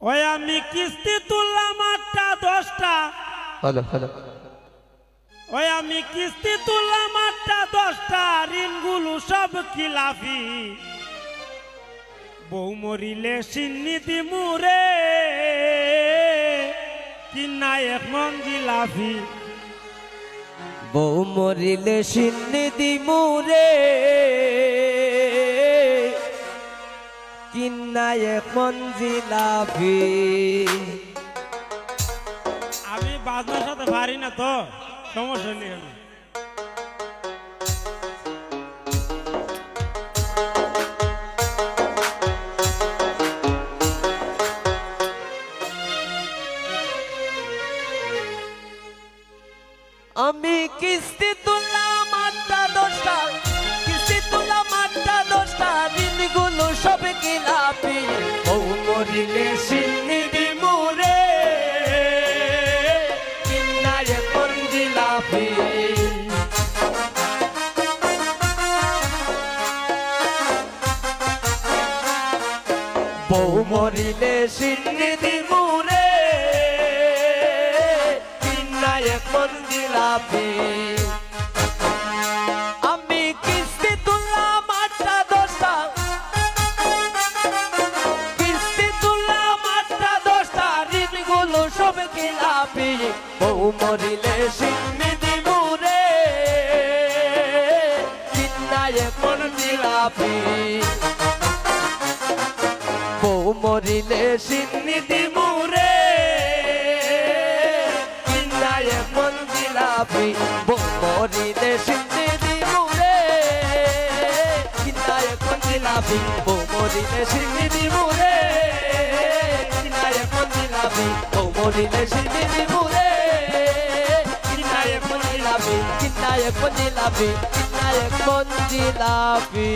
ওই আমি কিস্তি তুললাম 8টা 10টা। Hello hello. ওই আমি কিস্তি তুললাম 8টা 10টা, ঋণগুলো সব খিলাফি। বউ মরিলে সিন্নি দিমুরে, কিনা এক মন জিলাফি। বউ মরিলে সিন্নি দিমুরে, কিনা এখন জিলাপি। আমি বাজনার সাথে পারি না তো, সমস্যা নেই। আমি কিস্তি তুললাম 8টা 10টা, কিস্তি তুললাম 8টা 10টা, ঋণগুলো সব খিলাপি। বউ মরিলে সিন্নি দিমুরে, কিনা এখন জিলাপি। বউ মরিলে সিন্নি দিমুরে, কিনা এখন জিলাপি। আমি কিস্তি তুললাম 8টা 10টা, কিস্তি তুললাম 8টা 10টা, ঋণগুলো সব খিলাপি। বউ মরিলে সিন্নি দিমুরে, কিনা এখন জিলাপি। বউ মরিলে সিন্নি দিমুরে, কিনা এখন জিলাপি। বউ মরিলে সিন্নি দিমুরে, কিনা এখন জিলাপি। বউ মরিলে সিন্নি দিমুরে, কিনা এখন জিলাপি। বউ মরিলে সিন্নি দিমুরে, কিনা এখন জিলাপি। কিনা এখন জিলাপি, কিনা এখন জিলাপি।